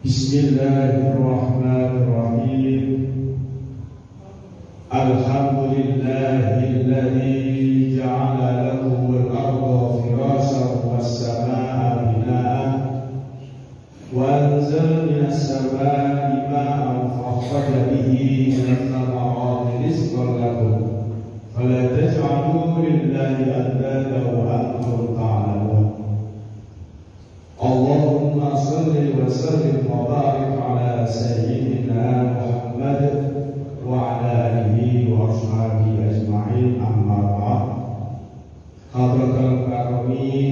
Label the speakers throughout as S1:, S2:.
S1: Bismillahirrahmanirrahim. Alhamdulillahilladzi ja'ala lakumul arda firasyan was samaa'a binaa'an wa anzala minas samaa'i maa'an fa'akhraja bihi minas thamarati rizqan lakum fala taj'aluu lillahi andaadan wa antum ta'lamuun. Allahumma salli wa sallim wa barik ala sayyidina Muhammad wa ala alihi wa ashabihi ajma'in, amma ba'd. Hadratul karamin,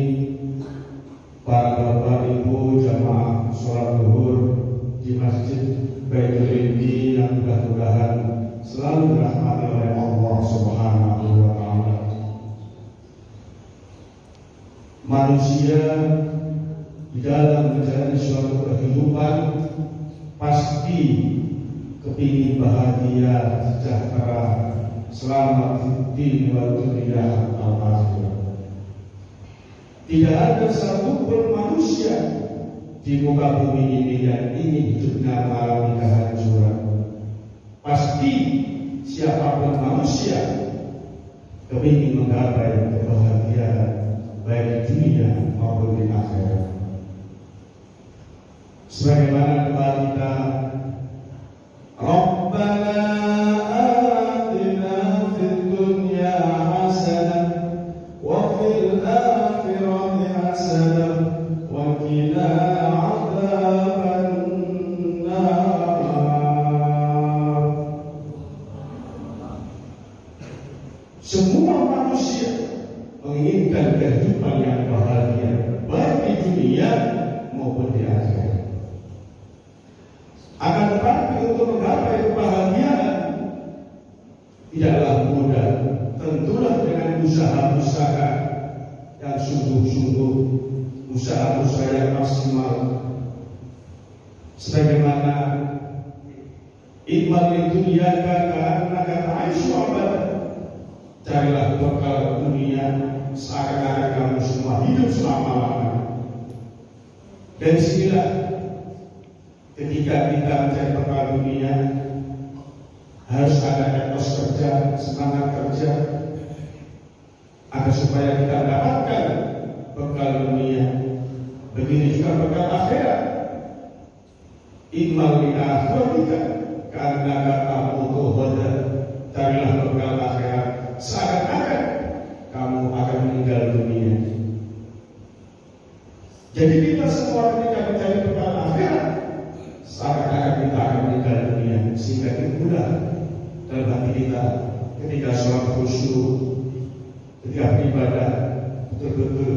S1: para bapak ibu jamaah sholat zuhur di Masjid Baitul Ilmi yang mudah-mudahan selalu dirahmati oleh Allah Subhanahu wa ta'ala. Manusia di dalam menjalani suatu kehidupan pasti kepingin bahagia, sejahtera, selamat di dunia al akhirat. Tidak ada satupun manusia di muka bumi ini yang ingin hidupnya mengalami kehancuran. Pasti siapapun manusia kepingin menggapai kebahagiaan baik di dunia maupun di akhirat. Sebagaimana doa kita, Rabbana atina fid dunya hasanah wa fil akhirati hasanah wa qina adzabannar. Semua manusia menginginkan kehidupan yang bahagia baik di dunia maupun di akhirat. Akan tetapi untuk menggapai kebahagiaan tidaklah mudah. Tentulah dengan usaha-usaha yang sungguh-sungguh, usaha-usaha yang maksimal. Sebagaimana iman itu diakan karena ta'ishu abadan. Carilah bekal dunia seakan-akan kamu semua hidup selama-lamanya. Dan sinilah ketika kita mencari bekal dunia, harus ada etos kerja, semangat kerja, agar supaya kita mendapatkan bekal dunia. Begini juga bekal akhirat. Imal li akhiratika karena kata butuh hoda. Carilah bekal akhirat seakan-akan kamu akan meninggal dunia. Jadi kita semua ketika mencari bekal akhirat seakan-akan kita akan meninggal dunia, sehingga itu mudah dalam hati kita ketika sholat khusyuk, ketika beribadah betul-betul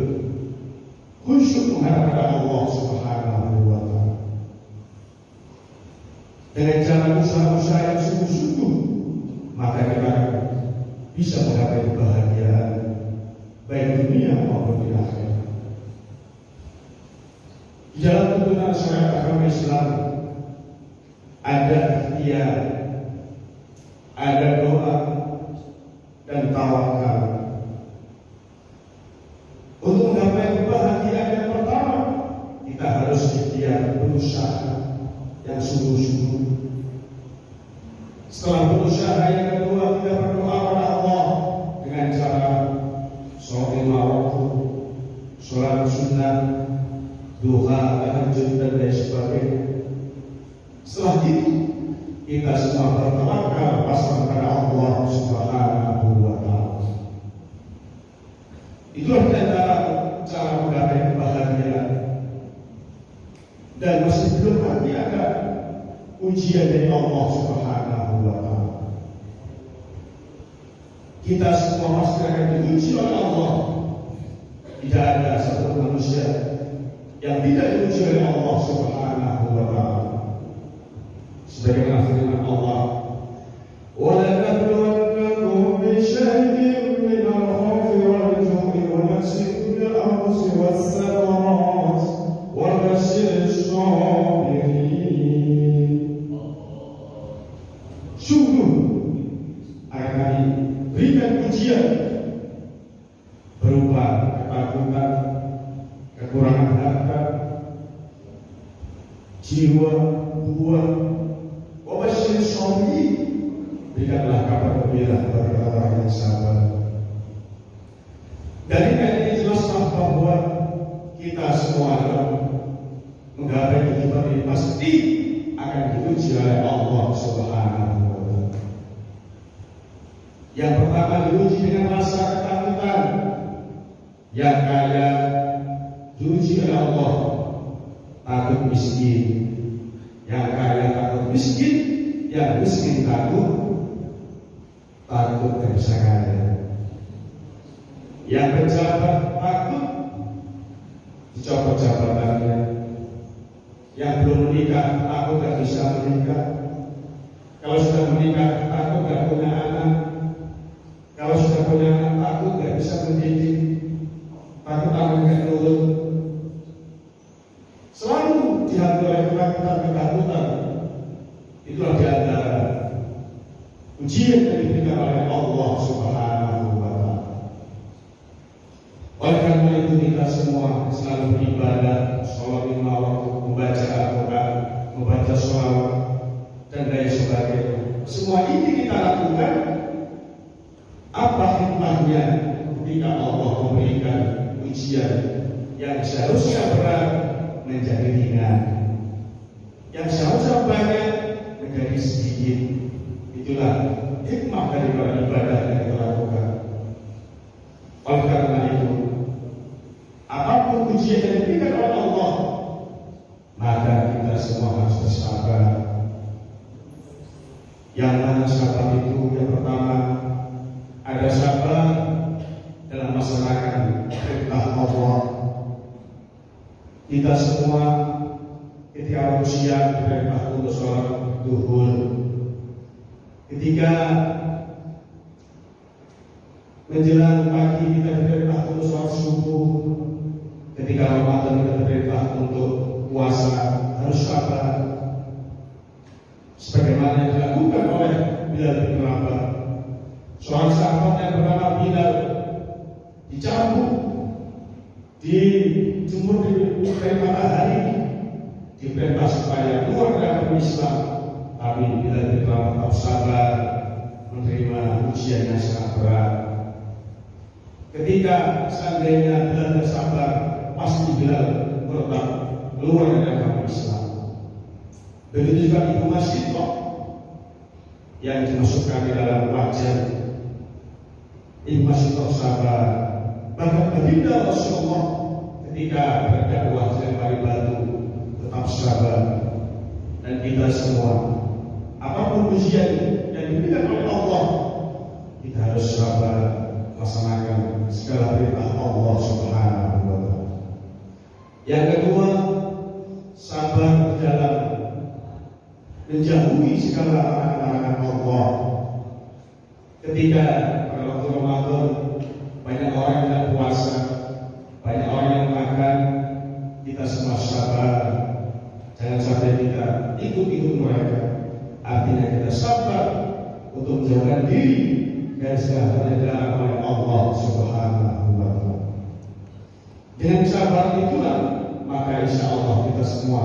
S1: khusyuk menghadap kepada Allah Subhanahu wa ta'ala. Dengan jalan usaha-usaha yang sungguh-sungguh, maka kita bisa menggapai kebahagiaan baik dunia maupun di akhirat. Di dalam tuntunan syariat agama Islam ada ikhtiar, ada doa dan tawakal. Untuk menggapai kebahagiaan yang pertama, kita harus ikhtiar, berusaha yang sungguh-sungguh. Setelah berusaha yang kedua, kita berdoa kepada Allah dengan cara sholat lima waktu, sholat sunnah, duha, tahajud dan lain sebagainya. Setelah itu kita semua bertawakal pasrah kepada Allah Subhanahu wa ta'ala. Itulah antara cara menggapai kebahagiaan. Dan masih belum lagi ada ujian dari Allah Subhanahu wa ta'ala. Kita semua pasti akan diuji oleh Allah. Tidak ada satu manusia yang tidak diuji oleh Allah Subhanahu wa ta'ala. Sebagaimana firman Allah, "Wa lanabluwannakum bi syai'in min al-khawfi wal-ju'i wa naqsin min al-anfusi was-samarat wa basyiril sabirin." Sungguh akan kami berikan ujian berupa ketakutan, kekurangan harta, jiwa, buah. Wabasyir shobi, berikanlah kabar gembira bagi orang yang sabar. Dari ayat ini jelaslah bahwa kita semua dalam menggapai kehidupan ini pasti akan diuji oleh Allah Subhanahu wa Ta'ala. Yang pertama diuji dengan rasa ketakutan. Yang kaya diuji oleh Allah takut miskin. Yang kaya takut miskin, yang miskin takut gak bisa kaya. Yang pejabat takut dicopot jabatannya. Yang belum menikah takut gak bisa menikah. Kalau sudah menikah takut gak punya anak. Kalau sudah punya anak takut gak bisa mendidik. Takut akan gak nurut. Selalu dihantui oleh ketakutan. Itulah di antara ujian yang diberikan oleh Allah Subhanahu wa Ta'ala. Oleh karena itu kita semua selalu beribadah, sholat lima waktu, membaca Al-Quran, membaca sholawat dan lain sebagainya. Semua ini kita lakukan. Apa hikmahnya ketika Allah memberikan ujian yang seharusnya berat menjadi ringan, yang seharusnya banyak menjadi sedikit? Itulah hikmah dari ibadah yang kita lakukan. Oleh karena itu, apapun ujian yang diberikan oleh Allah, maka kita semua harus bersabar. Yang mana sabar itu? Yang pertama, ada sabar dalam melaksanakan perintah Allah. Kita semua ketika manusia diperintah untuk sholat duhur, ketika menjelang pagi kita diperintah untuk sholat subuh, ketika Ramadan kita diperintah untuk puasa, harus sabar. Sebagaimana yang dilakukan oleh Bilal bin Rabah, seorang sahabat yang bernama Bilal, dicambuk, dijemur di matahari, diperintah supaya keluar dari Islam. Tapi Bilal bin Rabah tetap sabar menerima ujian yang sangat berat. Ketika seandainya Bilal bersabar, pasti Bilal tetap keluar dari agama Islam. Begitu juga Ibu Masyidah yang dimasukkan di dalam wajan. Ibu Masyidah sabar. Bahkan baginda Rasulullah ketika berdakwah di lempari batu tetap sabar. Dan kita semua, apapun ujian yang diberikan oleh Allah, kita harus sabar melaksanakan segala perintah Allah Subhanahu wa Ta'ala. Yang kedua, sabar dalam menjauhi segala larangan Allah. Ketika pada waktu Ramadan banyak orang yang tidak puasa, banyak orang yang makan, kita semua sabar. Jangan sampai kita ikut-ikut mereka. Artinya kita sabar untuk menjauhkan diri dari segala hal yang dilarang oleh Allah Subhanahu wa Ta'ala. Dengan sabar itulah maka insya Allah kita semua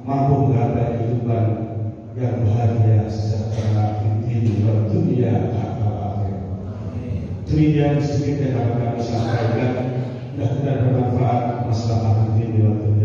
S1: mampu menggapai kehidupan yang bahagia sejahtera di dunia akal akhirat. Demikian sedikit yang akan kami sampaikan. Mudah-mudahan bermanfaat. Masalah di dunia.